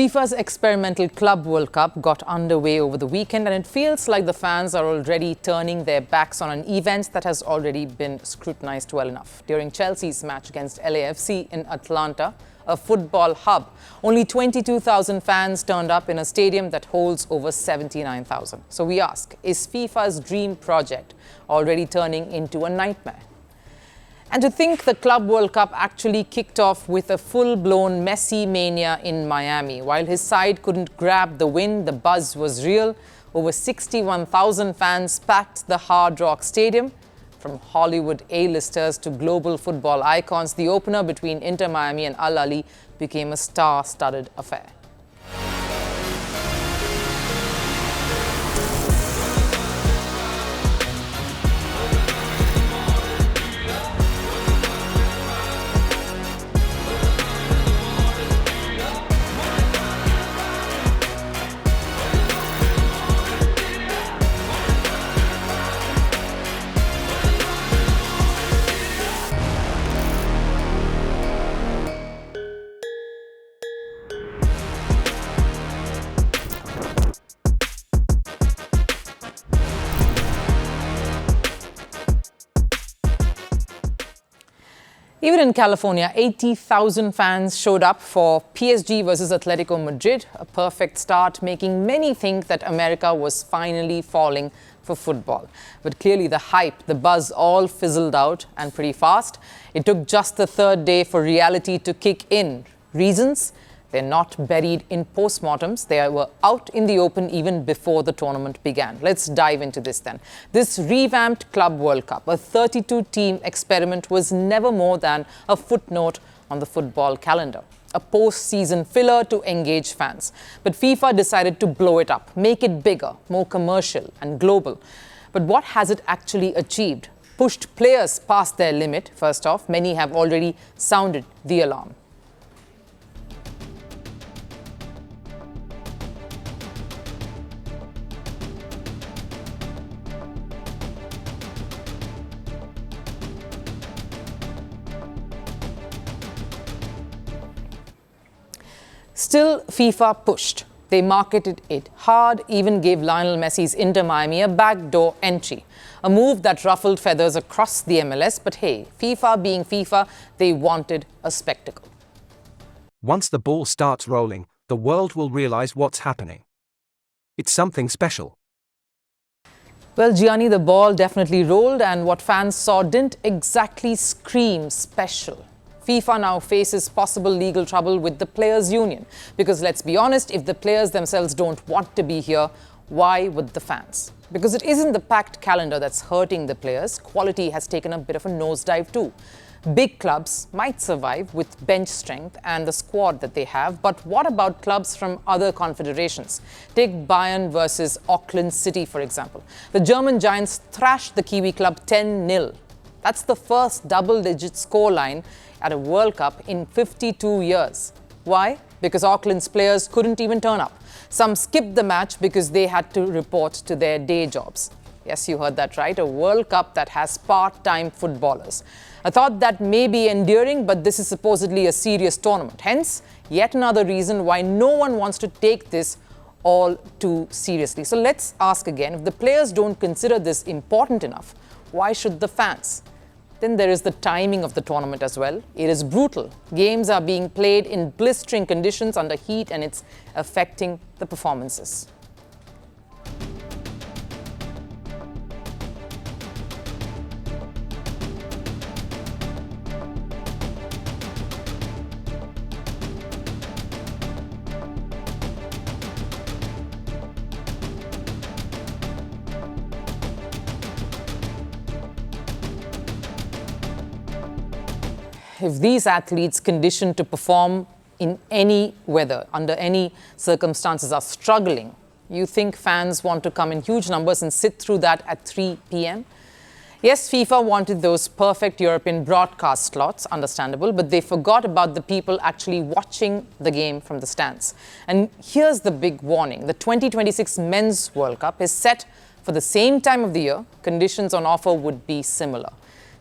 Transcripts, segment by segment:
FIFA's experimental Club World Cup got underway over the weekend, and it feels like the fans are already turning their backs on an event that has already been scrutinized well enough. During Chelsea's match against LAFC in Atlanta, a football hub, only 22,000 fans turned up in a stadium that holds over 79,000. So we ask, is FIFA's dream project already turning into a nightmare? And to think the Club World Cup actually kicked off with a full-blown Messi mania in Miami. While his side couldn't grab the win, the buzz was real. Over 61,000 fans packed the Hard Rock Stadium. From Hollywood A-listers to global football icons, the opener between Inter Miami and Al Ahly became a star-studded affair. Even in California, 80,000 fans showed up for PSG versus Atletico Madrid, a perfect start, making many think that America was finally falling for football. But clearly the hype, the buzz all fizzled out, and pretty fast. It took just the third day for reality to kick in. Reasons? They're not buried in postmortems. They were out in the open even before the tournament began. Let's dive into this then. This revamped Club World Cup, a 32-team experiment, was never more than a footnote on the football calendar, a post-season filler to engage fans. But FIFA decided to blow it up, make it bigger, more commercial and global. But what has it actually achieved? Pushed players past their limit, first off. Many have already sounded the alarm. Still, FIFA pushed. They marketed it hard, even gave Lionel Messi's Inter Miami a backdoor entry. A move that ruffled feathers across the MLS, but hey, FIFA being FIFA, they wanted a spectacle. Once the ball starts rolling, the world will realize what's happening. It's something special. Well, Gianni, the ball definitely rolled, and what fans saw didn't exactly scream special. FIFA now faces possible legal trouble with the Players' Union. Because let's be honest, if the players themselves don't want to be here, why would the fans? Because it isn't the packed calendar that's hurting the players. Quality has taken a bit of a nosedive too. Big clubs might survive with bench strength and the squad that they have, but what about clubs from other confederations? Take Bayern versus Auckland City, for example. The German giants thrashed the Kiwi club 10-0. That's the first double-digit scoreline at a World Cup in 52 years. Why? Because Auckland's players couldn't even turn up. Some skipped the match because they had to report to their day jobs. Yes, you heard that right, a World Cup that has part-time footballers. I thought that may be endearing, but this is supposedly a serious tournament. Hence, yet another reason why no one wants to take this all too seriously. So let's ask again, if the players don't consider this important enough, why should the fans? Then there is the timing of the tournament as well. It is brutal. Games are being played in blistering conditions under heat, and it's affecting the performances. If these athletes conditioned to perform in any weather, under any circumstances, are struggling, you think fans want to come in huge numbers and sit through that at 3 p.m.? Yes, FIFA wanted those perfect European broadcast slots, understandable, but they forgot about the people actually watching the game from the stands. And here's the big warning. The 2026 Men's World Cup is set for the same time of the year. Conditions on offer would be similar.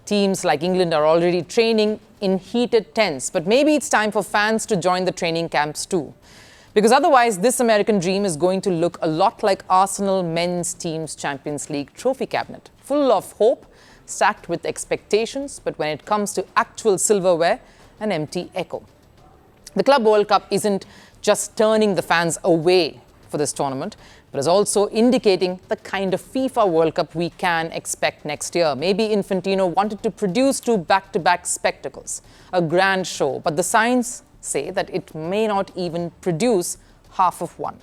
Teams like England are already training in heated tents, but maybe it's time for fans to join the training camps too. Because otherwise, this American dream is going to look a lot like Arsenal men's team's Champions League trophy cabinet, full of hope, stacked with expectations, but when it comes to actual silverware, an empty echo. The Club World Cup isn't just turning the fans away for this tournament, but is also indicating the kind of FIFA World Cup we can expect next year. Maybe Infantino wanted to produce 2 back-to-back spectacles, a grand show, but the signs say that it may not even produce half of one.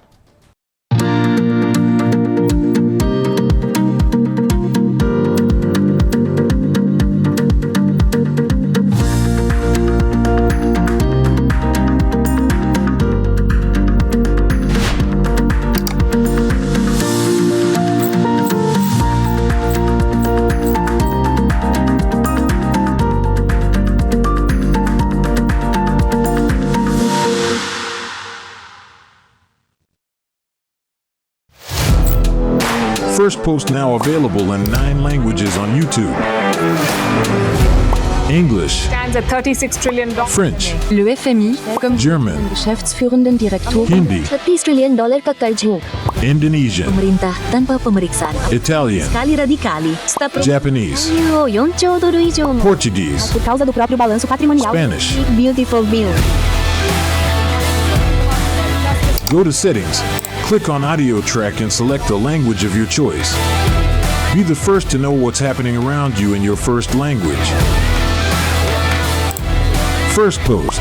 Firstpost now available in 9 languages on YouTube. English, Stands at $36 trillion. French, Le FMI, comme German, Geschäftsführenden Direktor, Hindi, $30 trillion kakarjo. Indonesian, Pemerintah tanpa pemeriksaan. Italian, Kali radikali. Stop. Japanese, Euro, 4 trilhões do idioma. Portuguese, Por causa do próprio balanço patrimonial. Spanish. Beautiful bill. Go to Settings, click on Audio Track and select the language of your choice. Be the first to know what's happening around you in your first language. Firstpost.